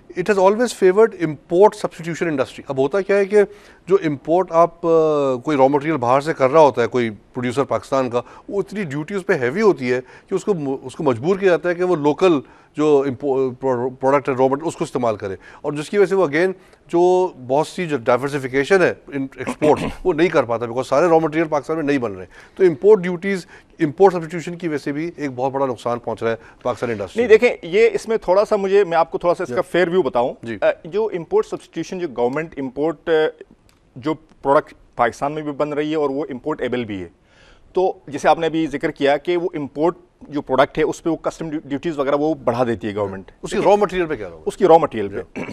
it has always favoured import substitution industry. अब होता क्या है कि जो इम्पोर्ट आप कोई रॉ मटेरियल बाहर से कर रहा होता है कोई प्रोड्यूसर पाकिस्तान का, वो इतनी ड्यूटी उस पर हैवी होती है कि उसको मजबूर किया जाता है कि वो लोकल जो प्रोडक्ट है रॉ मटेरियल उसको इस्तेमाल करे, और जिसकी वजह से वो अगेन जो बहुत सी जो डाइवर्सिफिकेशन है इन एक्सपोर्ट वो नहीं कर पाता, बिकॉज सारे रॉ मटेरियल पाकिस्तान में नहीं बन रहे। तो इम्पोर्ट ड्यूटीज़, इम्पोर्ट सब्स्टिट्यूशन की वजह से भी एक बहुत बड़ा नुकसान पहुंच रहा है पाकिस्तान इंडस्ट्री। नहीं देखें, ये इसमें थोड़ा सा मैं आपको थोड़ा सा इसका फेयर व्यू बताऊं। जो इम्पोर्ट सब्स्टिट्यूशन, जो गवर्नमेंट इम्पोर्ट जो प्रोडक्ट पाकिस्तान में भी बन रही है और वो इम्पोर्टेबल भी है, तो जैसे आपने अभी जिक्र किया कि वो इम्पोर्ट जो प्रोडक्ट है उस पर वो कस्टम ड्यूटीज वगैरह वो बढ़ा देती है गवर्नमेंट। उसकी रॉ मटेरियल पे क्या रहा, उसकी रॉ मटेरियल पे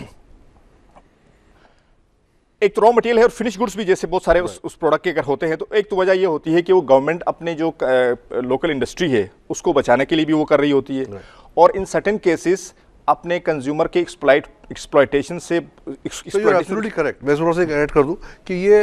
एक तो रॉ मटेरियल है और फिनिश गुड्स भी जैसे बहुत सारे उस प्रोडक्ट के अगर होते हैं, तो एक तो वजह ये होती है कि वो गवर्नमेंट अपने जो लोकल इंडस्ट्री है उसको बचाने के लिए भी वो कर रही होती है, और इन सर्टेन केसेस अपने कंज्यूमर के एक्सप्लॉयटेशन से एब्सोल्युटली करेक्ट। मैं थोड़ा सा ऐड कर दूं कि ये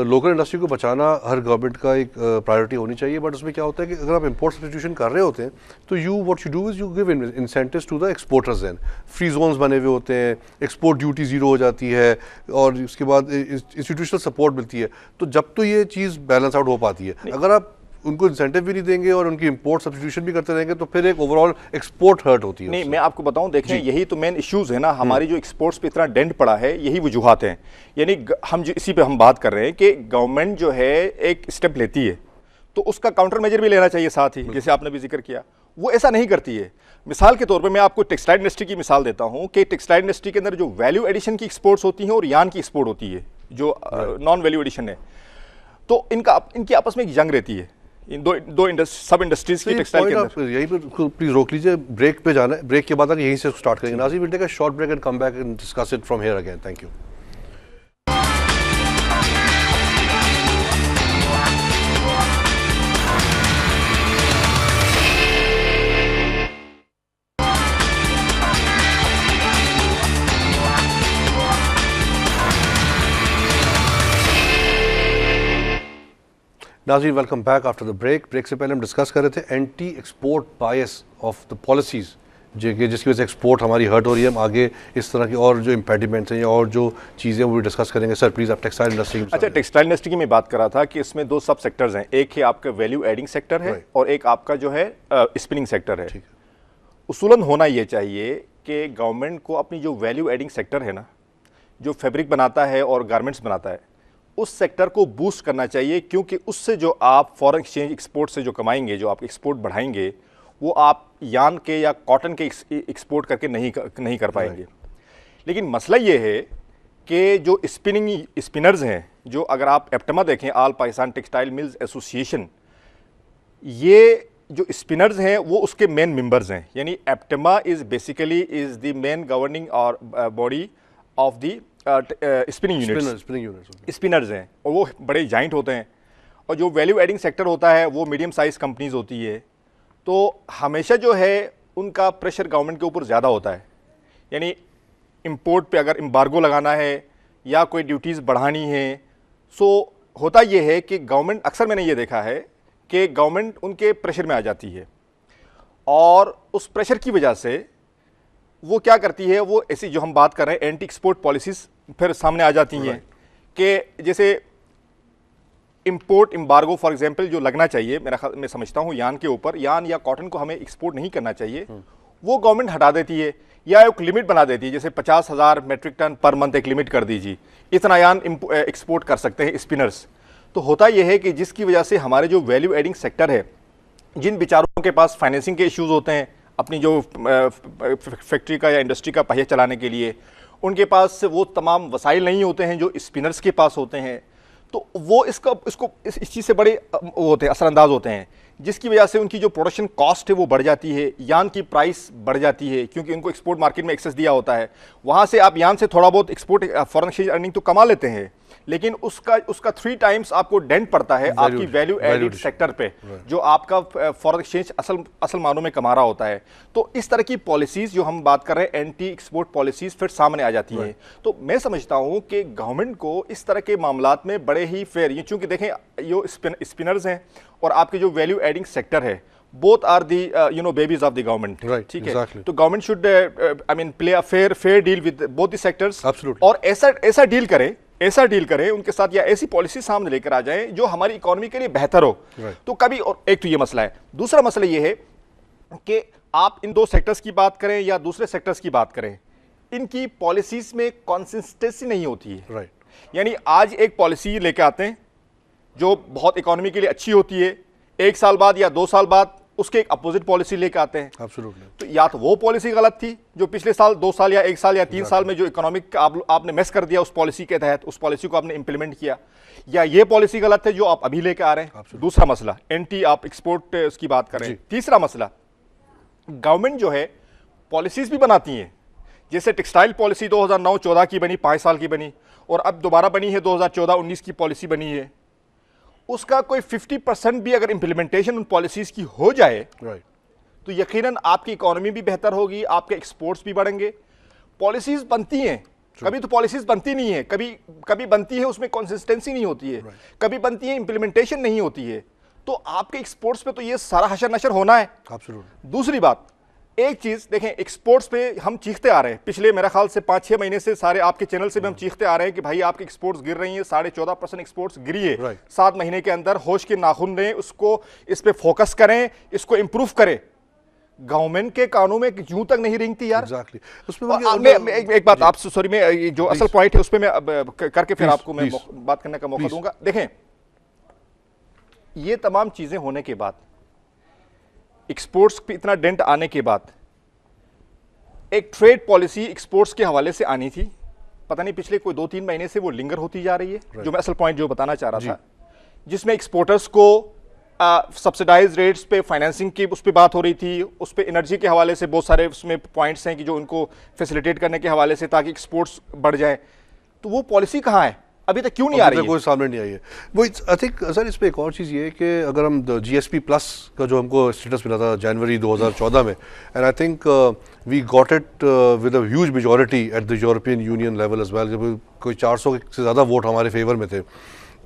लोकल इंडस्ट्री को बचाना हर गवर्नमेंट का एक प्रायोरिटी होनी चाहिए, बट उसमें क्या होता है कि अगर आप इंपोर्ट सब्स्टिट्यूशन कर रहे होते हैं तो what you do is you give incentives to the exporters. Then free zones बने हुए होते हैं, एक्सपोर्ट ड्यूटी जीरो हो जाती है और उसके बाद इंस्टीट्यूशनल सपोर्ट मिलती है। तो जब तो ये चीज़ बैलेंस आउट हो पाती है। अगर आप उनको इंसेंटिव भी नहीं देंगे और उनकी इंपोर्ट सब्स्टिट्यूशन भी करते रहेंगे तो फिर एक ओवरऑल एक्सपोर्ट हर्ट होती है। नहीं, मैं आपको बताऊं, देखें यही तो मेन इश्यूज है ना, हमारी जो एक्सपोर्ट्स पे इतना डेंट पड़ा है, यही वजूहात हैं। यानी हम जो इसी पे हम बात कर रहे हैं कि गवर्नमेंट जो है एक स्टेप लेती है तो उसका काउंटर मेजर भी लेना चाहिए साथ ही, जैसे आपने भी जिक्र किया, वो ऐसा नहीं करती है। मिसाल के तौर पर मैं आपको टेक्सटाइल इंडस्ट्री की मिसाल देता हूँ कि टेक्सटाइल इंडस्ट्री के अंदर जो वैल्यू एडिशन की एक्सपोर्ट्स होती हैं और यान की एक्सपोर्ट होती है जो नॉन वैल्यू एडिशन है, तो इनकी आपस में एक जंग रहती है इन दो सब इंडस्ट्रीज की टेक्सटाइल के अंदर। यहीं पे प्लीज रोक लीजिए, ब्रेक पे जाना है, ब्रेक के बाद यहीं से स्टार्ट करेंगे। नाज़िर, will take a short break and come back and discuss it from here again. Thank you. नाज़रीन, welcome back after the break. Break से पहले हम डिस्कस कर रहे थे anti export bias of the policies जिसकी वजह से एक्सपोर्ट हमारी हर्ट हो रही है। हम आगे इस तरह की और जो इम्पेडिमेंट्स हैं या और जो चीज़ें वो भी डिस्कस करेंगे। सर प्लीज़, आप टेक्सटाइल इंडस्ट्री की। अच्छा, टेक्सटाइल इंडस्ट्री की मैं बात कर रहा था कि इसमें दो सब सेक्टर्स हैं, एक है आपका वैल्यू एडिंग सेक्टर है और एक आपका जो है स्पिनिंग सेक्टर है। उसूलन होना ये चाहिए कि गवर्नमेंट को अपनी जो वैल्यू एडिंग सेक्टर है ना, जो फैब्रिक बनाता है और गारमेंट्स बनाता है, उस सेक्टर को बूस्ट करना चाहिए, क्योंकि उससे जो आप फॉरेन एक्सचेंज एक्सपोर्ट से जो कमाएंगे, जो आप एक्सपोर्ट बढ़ाएंगे, वो आप यान के या कॉटन के एक्सपोर्ट करके नहीं कर पाएंगे। लेकिन मसला ये है कि जो स्पिनर्स हैं, जो अगर आप एप्टमा देखें, all Pakistan textile mills association, ये जो स्पिनर्स हैं वो उसके मेन मेंबर्स हैं। यानी APTMA is basically is the main governing और body of the spinning units. Spinners हैं और वो बड़े जाइंट होते हैं, और जो वैल्यू एडिंग सेक्टर होता है वो मीडियम साइज कंपनीज होती है। तो हमेशा जो है उनका प्रेशर गवर्नमेंट के ऊपर ज़्यादा होता है। यानी इंपोर्ट पे अगर एम्बार्गो लगाना है या कोई ड्यूटीज़ बढ़ानी है, सो होता ये है कि गवर्नमेंट, अक्सर मैंने ये देखा है कि गवर्नमेंट उनके प्रेशर में आ जाती है, और उस प्रेशर की वजह से वो क्या करती है, वो ऐसी जो हम बात कर रहे हैं एंटी एक्सपोर्ट पॉलिसीज़ फिर सामने आ जाती हैं कि जैसे इंपोर्ट एम्बार्गो फॉर एग्जांपल जो लगना चाहिए, मैं समझता हूँ यान के ऊपर, यान या कॉटन को हमें एक्सपोर्ट नहीं करना चाहिए, वो गवर्नमेंट हटा देती है या एक लिमिट बना देती है। जैसे 50,000 मेट्रिक टन पर मंथ एक लिमिट कर दीजिए, इतना यान एक्सपोर्ट कर सकते हैं स्पिनर्स। तो होता यह है कि जिसकी वजह से हमारे जो वैल्यू एडिंग सेक्टर है, जिन बेचारों के पास फाइनेंसिंग के इश्यूज़ होते हैं अपनी जो फैक्ट्री का या इंडस्ट्री का पहिया चलाने के लिए, उनके पास वो तमाम वसाइल नहीं होते हैं जो स्पिनर्स के पास होते हैं। तो वो इस चीज़ से बड़े वो होते हैं, असरअंदाज होते हैं, जिसकी वजह से उनकी जो प्रोडक्शन कॉस्ट है वो बढ़ जाती है, यान की प्राइस बढ़ जाती है, क्योंकि उनको एक्सपोर्ट मार्केट में एक्सेस दिया होता है। वहाँ से आप यान से थोड़ा बहुत एक्सपोर्ट फॉरेन एक्सचेंज अर्निंग तो कमा लेते हैं, लेकिन उसका 3 टाइम्स आपको डेंट पड़ता है आपकी वैल्यू एडिड सेक्टर पे, जो आपका फॉरेन एक्सचेंज असल मानों में कमा रहा होता है। तो इस तरह की पॉलिसीज़ जो हम बात कर रहे हैं, एंटी एक्सपोर्ट पॉलिसीज़, फिर सामने आ जाती हैं। तो मैं समझता हूँ कि गवर्नमेंट को इस तरह के मामलात में बड़े ही फेयर, ये चूँकि देखें ये स्पिनर्स हैं और आपके जो वैल्यू एडिंग सेक्टर है, both are the babies of the government, right? ठीक exactly. है, तो government should play a fair deal with both the sectors, absolutely, और ऐसा डील करें उनके साथ, या ऐसी पॉलिसी सामने लेकर आ जाएं जो हमारी इकोनॉमी के लिए बेहतर हो। right. तो कभी, और एक तो ये मसला है, दूसरा मसला ये है कि आप इन 2 सेक्टर्स की बात करें या दूसरे सेक्टर्स की बात करें, इनकी पॉलिसीज में कंसिस्टेंसी नहीं होती है। right. यानी आज एक पॉलिसी लेके आते हैं जो बहुत इकोनॉमी के लिए अच्छी होती है, 1 साल बाद या 2 साल बाद उसके एक अपोजिट पॉलिसी लेके आते हैं। Absolutely. तो या तो वो पॉलिसी गलत थी जो पिछले साल 2 साल या 1 साल या 3 साल में जो इकोनॉमिक आपने मेस कर दिया उस पॉलिसी के तहत, उस पॉलिसी को आपने इंप्लीमेंट किया, या ये पॉलिसी गलत है जो आप अभी लेके आ रहे हैं। दूसरा मसला एंटी आप एक्सपोर्ट उसकी बात करें। तीसरा मसला, गवर्नमेंट जो है पॉलिसीज भी बनाती हैं, जैसे टेक्सटाइल पॉलिसी 2009-14 की बनी, 5 साल की बनी, और अब दोबारा बनी है 2014-19 की पॉलिसी बनी है। उसका कोई 50% भी अगर इंप्लीमेंटेशन उन पॉलिसीज की हो जाए, तो यकीनन आपकी इकोनॉमी भी बेहतर होगी, आपके एक्सपोर्ट्स भी बढ़ेंगे। पॉलिसीज बनती हैं, कभी तो पॉलिसीज बनती नहीं है, कभी बनती है उसमें कंसिस्टेंसी नहीं होती है, कभी बनती है इंप्लीमेंटेशन नहीं होती है, तो आपके एक्सपोर्ट्स पे तो ये सारा हशर नशर होना है। दूसरी बात, एक चीज देखें, एक्सपोर्ट्स पे हम चीखते आ रहे हैं पिछले मेरा ख्याल से 5-6 महीने से, सारे आपके चैनल से भी हम चीखते आ रहे हैं कि भाई आपके एक्सपोर्ट्स गिर रही हैं, 14.5% एक्सपोर्ट्स गिरी है 7 महीने के अंदर। होश के नाखून लें, उसको इस पे फोकस करें, इसको इंप्रूव करें। गवर्नमेंट के कानों में यूं तक नहीं रिंगती यार। Exactly. एक बात आपसे, सॉरी, मैं जो असल पॉइंट है उस पर मैं करके फिर आपको मैं बात करने का मौका दूंगा। देखें, ये तमाम चीजें होने के बाद, एक्सपोर्ट्स पे इतना डेंट आने के बाद, एक ट्रेड पॉलिसी एक्सपोर्ट्स के हवाले से आनी थी, पता नहीं पिछले कोई 2-3 महीने से वो लिंगर होती जा रही है। जो मैं असल पॉइंट जो बताना चाह रहा था, जिसमें एक्सपोर्टर्स को सब्सिडाइज रेट्स पे फाइनेंसिंग की उस पर बात हो रही थी, उस पर एनर्जी के हवाले से बहुत सारे उसमें पॉइंट्स हैं कि जो उनको फैसिलिटेट करने के हवाले से, ताकि एक्सपोर्ट्स बढ़ जाए। तो वो पॉलिसी कहाँ है, अभी तक क्यों नहीं आ रही है? कोई सामने नहीं आई है। वो आई थिंक सर इस पे एक और चीज़ ये है कि अगर हम GSP प्लस का जो हमको स्टेटस मिला था जनवरी 2014 में, and I think we got it with a huge majority at the European Union level as well, जब कोई 400 से ज़्यादा वोट हमारे फेवर में थे,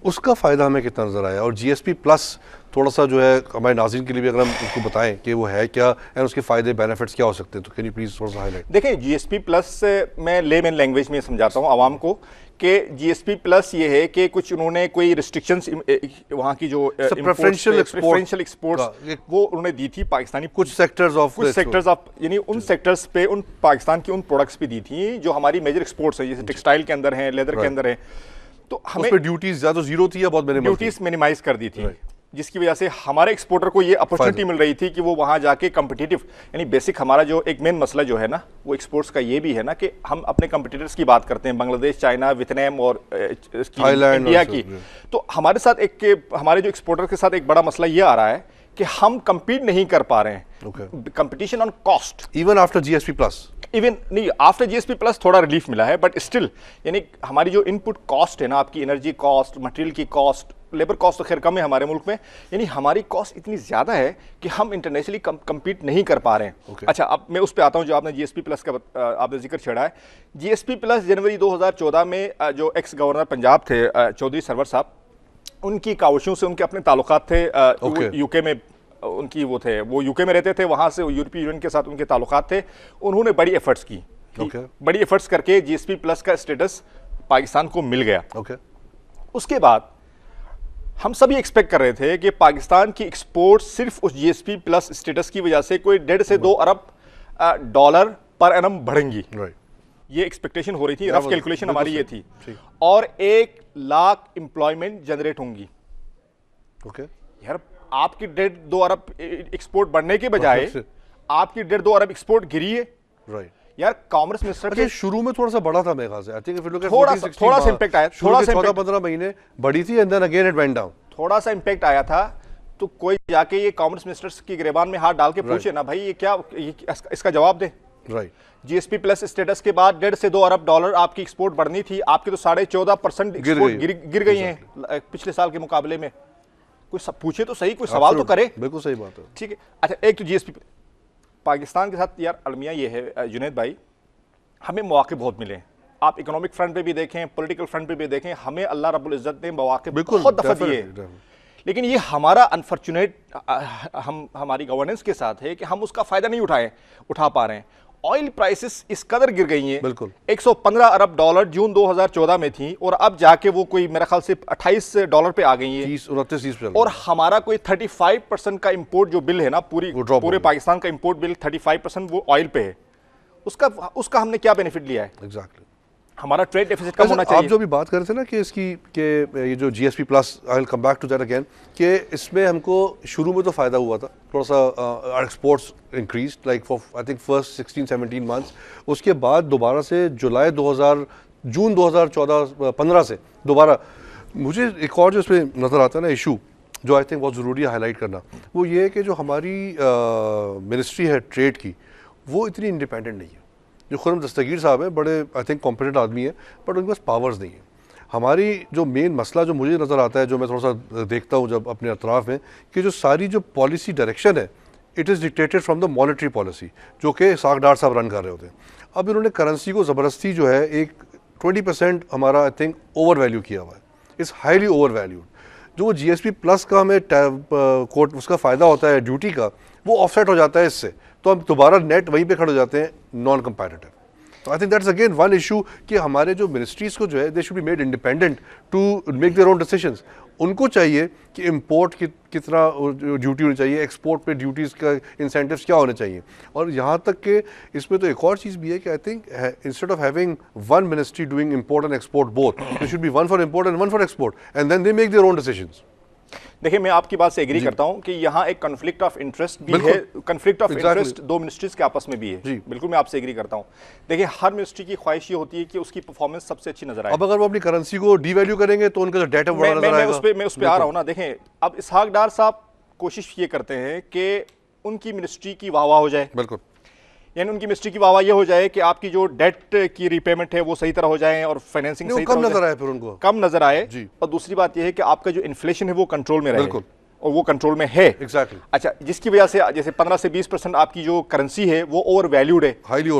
उसका फ़ायदा हमें कितना नज़र आया। और GSP प्लस थोड़ा सा जो है हमारे नाज़रीन के लिए भी अगर हम उसको बताएं कि वो है क्या एंड उसके फ़ायदे बेनिफिट्स क्या हो सकते हैं, तो कैन यू प्लीज़ थोड़ा सा हाईलाइट। देखें, GSP प्लस मैं लेमैन लैंग्वेज में समझाता हूँ आवाम को कि GSP प्लस ये है कि कुछ उन्होंने कोई रिस्ट्रिक्शंस वहाँ की जो प्रेफरेंशियल एक्सपोर्ट्स वो उन्होंने दी थी पाकिस्तानी कुछ सेक्टर्स ऑफ यानी उन सेक्टर्स पे, उन पाकिस्तान की उन प्रोडक्ट्स पे दी थी जो हमारी मेजर एक्सपोर्ट्स है, जैसे टेक्सटाइल के अंदर हैं, लेदर के अंदर है। तो उस हमें पे ड्यूटीज ज्यादा जीरो थी या बहुत मिनिमम थी? ड्यूटीज मिनिमाइज कर दी थी, जिसकी वजह से हमारे एक्सपोर्टर को ये अपॉर्चुनिटी मिल रही थी कि वो वहां जाके कम्पिटिटिव, यानी बेसिक हमारा जो एक मेन मसला जो है ना वो एक्सपोर्ट्स का ये भी है ना कि हम अपने कम्पिटिटर्स की बात करते हैं, बांग्लादेश, चाइना, वियतनाम और थाईलैंड, इंडिया की। तो हमारे साथ हमारे जो एक्सपोर्टर के साथ एक बड़ा मसला ये आ रहा है कि हम compete नहीं कर पा रहे हैं, competition on cost. Even after GSP plus, even नहीं, आफ्टर जीएसपी प्लस थोड़ा रिलीफ मिला है, बट स्टिल यानी हमारी जो इनपुट कॉस्ट है ना, आपकी एनर्जी कॉस्ट, मटेरियल की कॉस्ट, लेबर कॉस्ट तो खैर कम है हमारे मुल्क में, यानी हमारी कॉस्ट इतनी ज्यादा है कि हम इंटरनेशनली compete नहीं कर पा रहे हैं। अच्छा, अब मैं उस पर आता हूँ जो आपने जीएसपी प्लस का आपने जिक्र छेड़ा है। जीएसपी प्लस जनवरी 2014 में जो एक्स गवर्नर पंजाब थे चौधरी सरवर साहब, उनकी काविशों से उनके अपने ताल्लुकात थे यूके में, उनकी वो यूके में रहते थे, वहां से यूरोपीय यूनियन के साथ उनके ताल्लुकात थे। उन्होंने बड़ी एफर्ट्स की, बड़ी एफर्ट्स करके जीएसपी प्लस का स्टेटस पाकिस्तान को मिल गया। उसके बाद हम सभी एक्सपेक्ट कर रहे थे कि पाकिस्तान की एक्सपोर्ट सिर्फ उस जीएसपी प्लस स्टेटस की वजह से कोई 1.5 से 2 अरब डॉलर पर एनम बढ़ेंगी, ये एक्सपेक्टेशन हो रही थी, रफ कैलकुलेशन हमारी ये थी, और 1 लाख एम्प्लॉयमेंट जनरेट होंगी। यार आपकी 1.5-2 अरब एक्सपोर्ट बढ़ने के बजाय आपकी 1.5-2 अरब एक्सपोर्ट गिरी है। यार कॉमर्स मिनिस्टर के शुरू में थोड़ा सा बड़ा था मेरे ख्याल से, I think if you look at थोड़ा सा इंपैक्ट आया, थोड़ा सा 14-15 महीने बढ़ी थी and then again it went down, थोड़ा सा इंपैक्ट आया था। तो कोई जाके ये कॉमर्स मिनिस्टर्स की गिरबान में हाथ डाल के पूछे ना भाई ये क्या, इसका जवाब दे। जीएसपी प्लस स्टेटस के बाद 1.5 से 2 अरब डॉलर आपकी एक्सपोर्ट बढ़नी थी, आपकी तो 14.5% एक्सपोर्ट गिर गई हैं पिछले साल के मुकाबले में। कोई पूछे तो सही, कोई सवाल तो करे। बिल्कुल सही बात है, ठीक है। अच्छा, एक तो जीएसपी पाकिस्तान के साथ यार अलमिया ये है जुनैद भाई, हमें मौके बहुत मिले। आप इकोनॉमिक फ्रंट पे भी देखें, पॉलिटिकल फ्रंट पे भी देखें, हमें अल्लाह रब्बुल इज्जत ने मौके बहुत दफा दिए, लेकिन ये हमारा अनफॉर्चुनेट हमारी गवर्नेंस के साथ है कि हम उसका फायदा नहीं उठा पा रहे हैं। ऑयल प्राइसेस इस कदर गिर गई हैं, बिल्कुल 115 अरब डॉलर जून 2014 में थी और अब जाके वो कोई मेरे ख्याल से 28 डॉलर पे आ गई है, 30-29 और हमारा कोई 35% का इंपोर्ट जो बिल है ना, पूरे पाकिस्तान का इंपोर्ट बिल 35% वो ऑयल पे है। उसका हमने क्या बेनिफिट लिया है? एग्जैक्टली, हमारा ट्रेड डेफिसिट कम होना चाहिए। आप जो भी बात कर रहे थे ना कि इसकी ये जो GSP plus, I will come back to that again, कि इसमें हमको शुरू में तो फायदा हुआ था, थोड़ा सा exports increase like for I think first 16-17 months. उसके बाद दोबारा से जून 2014-15 से दोबारा मुझे एक और जो इसमें नज़र आता है ना इशू, जो आई थिंक बहुत ज़रूरी है हाईलाइट करना, वो ये है कि जो हमारी मिनिस्ट्री है ट्रेड की, वो इतनी इंडिपेंडेंट नहीं है। जो खुरम दस्तगीर साहब हैं, बड़े आई थिंक कॉम्पिटेंट आदमी है, बट उनके पास पावर्स नहीं है। हमारी जो मेन मसला जो मुझे नज़र आता है, जो मैं थोड़ा सा देखता हूँ जब अपने अतराफ़ में, कि जो सारी जो पॉलिसी डायरेक्शन है, it is dictated from the monetary policy, जो कि इसाक डार साहब रन कर रहे होते हैं। अब इन्होंने करेंसी को ज़बरदस्ती जो है एक 20% हमारा आई थिंक ओवर वैल्यू किया हुआ है, इज़ हाईली ओवर वैल्यूड। जो जीएसपी प्लस का हमें कोट उसका फ़ायदा होता है ड्यूटी का, वो ऑफसेट हो जाता है इससे, तो हम दोबारा नेट वहीं पे खड़े हो जाते हैं नॉन कंपैरेटिव। तो I think that's again one issue कि हमारे जो मिनिस्ट्रीज़ को जो है they should be made independent to make their own decisions. उनको चाहिए कि इंपोर्ट कितना ड्यूटी होनी चाहिए, एक्सपोर्ट पे ड्यूटीज़ का इंसेंटिव्स क्या होने चाहिए। और यहाँ तक कि इसमें तो एक और चीज़ भी है कि I think instead of having one ministry doing import and export both, there should be one for import and one for export, and then they make their own decisions. देखिए, मैं आपकी बात से एग्री करता हूं कि यहाँ एक कॉन्फ्लिक्ट ऑफ इंटरेस्ट भी है, कॉन्फ्लिक्ट ऑफ इंटरेस्ट दो मिनिस्ट्रीज के आपस में भी है। बिल्कुल, मैं आपसे एग्री करता हूं। देखिए, हर मिनिस्ट्री की ख्वाहिश ये होती है कि उसकी परफॉर्मेंस सबसे अच्छी नजर आए। अब अगर वो अपनी करेंसी को डीवैल्यू करेंगे तो उनका जो डेटा बड़ा नजर आएगा। मैं उस पे आ रहा हूं ना। देखें, अब इसहाक डार साहब कोशिश ये करते हैं कि उनकी मिनिस्ट्री की वाहवाह हो जाए, बिल्कुल, यानी उनकी मिनिस्ट्री की वाहवाह ये हो जाए कि आपकी जो डेट की रीपेमेंट है वो सही तरह हो जाए और फाइनेंसिंग सही कम नजर आए, फिर उनको कम नजर आए। और दूसरी बात ये है कि आपका जो इन्फ्लेशन है वो कंट्रोल में रहे, बिल्कुल, और वो कंट्रोल में है। एग्जैक्टली। अच्छा, जिसकी वजह से जैसे 15 से 20% आपकी जो करेंसी है वो ओवर वैल्यूड है, हाईली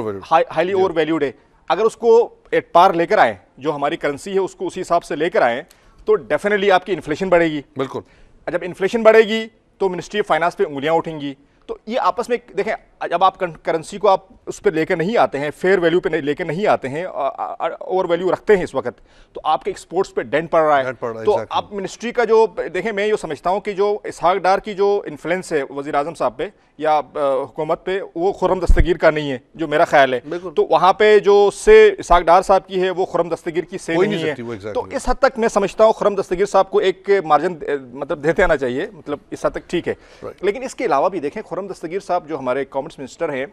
ओवर वैल्यूड है। अगर उसको एट पार लेकर आए, जो हमारी करेंसी है उसको उसी हिसाब से लेकर आए, तो डेफिनेटली आपकी इन्फ्लेशन बढ़ेगी। बिल्कुल। जब इन्फ्लेशन बढ़ेगी तो मिनिस्ट्री ऑफ फाइनेंस पे उंगलियां उठेंगी, तो ये आपस में देखें, जब आप करेंसी को आप उस पर लेकर नहीं आते हैं, फेयर वैल्यू पे लेकर नहीं आते हैं, ओवर वैल्यू रखते हैं इस वक्त, तो आपके एक्सपोर्ट्स पे डेंट पड़ रहा है। तो आप मिनिस्ट्री का जो देखें, मैं ये समझता हूँ कि जो इसहाक डार की जो इन्फ्लुएंस है वज़ीर आज़म साहब पे या हुकूमत पे, वो खुर्रम दस्तगीर का नहीं है, जो मेरा ख्याल है। तो वहाँ पे जो से इसहाक डार साहब की है वो खुर्रम दस्तगीर की से नहीं है। तो इस हद तक मैं समझता हूँ खुर्रम दस्तगीर साहब को एक मार्जिन मतलब देते आना चाहिए, मतलब इस हद तक ठीक है। लेकिन इसके अलावा भी देखें, खुर्रम दस्तगीर साहब जो हमारे कॉमर्स मिनिस्टर हैं,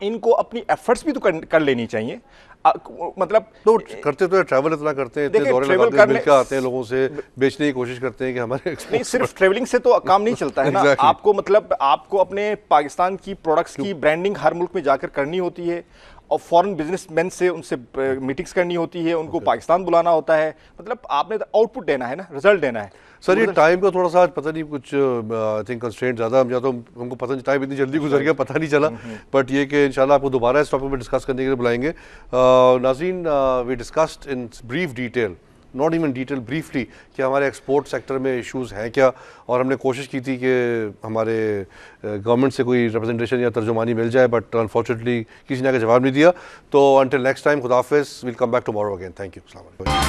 इनको अपनी एफर्ट्स भी तो कर लेनी चाहिए। मतलब तो करते तो ट्रैवल इतना करते हैं, इतने दौरे लगाते हैं, मिलकर आते हैं, लोगों से बेचने की कोशिश करते हैं कि हमारे नहीं, सिर्फ ट्रैवलिंग से तो काम नहीं चलता है ना। आपको मतलब आपको अपने पाकिस्तान की प्रोडक्ट्स की ब्रांडिंग हर मुल्क में जाकर करनी होती है, और फॉरेन बिजनेसमैन से उनसे मीटिंग्स करनी होती है, उनको पाकिस्तान बुलाना होता है, मतलब आपने आउटपुट देना है ना, रिजल्ट देना है। सर ये टाइम का थोड़ा सा पता नहीं, कुछ आई थिंक कंस्ट्रेंट ज़्यादा, हम या तो हमको पता नहीं, टाइम इतनी जल्दी गुजर गया पता नहीं चला। बट ये कि इंशाल्लाह आपको दोबारा इस टॉपिक में डिस्कस करने के लिए बुलाएंगे। नाज़रीन, we discussed in brief detail, not even detail, briefly, कि हमारे एक्सपोर्ट सेक्टर में इश्यूज़ हैं क्या, और हमने कोशिश की थी कि हमारे गवर्नमेंट से कोई रिप्रेजेंटेशन या तर्जुमानी मिल जाए, बट अनफॉर्चुनेटली किसी ने आगे जवाब नहीं दिया। तो अंटिल नेक्स्ट टाइम, खुदा हाफिज़, will come back tomorrow again. Thank you. अस्सलाम वालेकुम।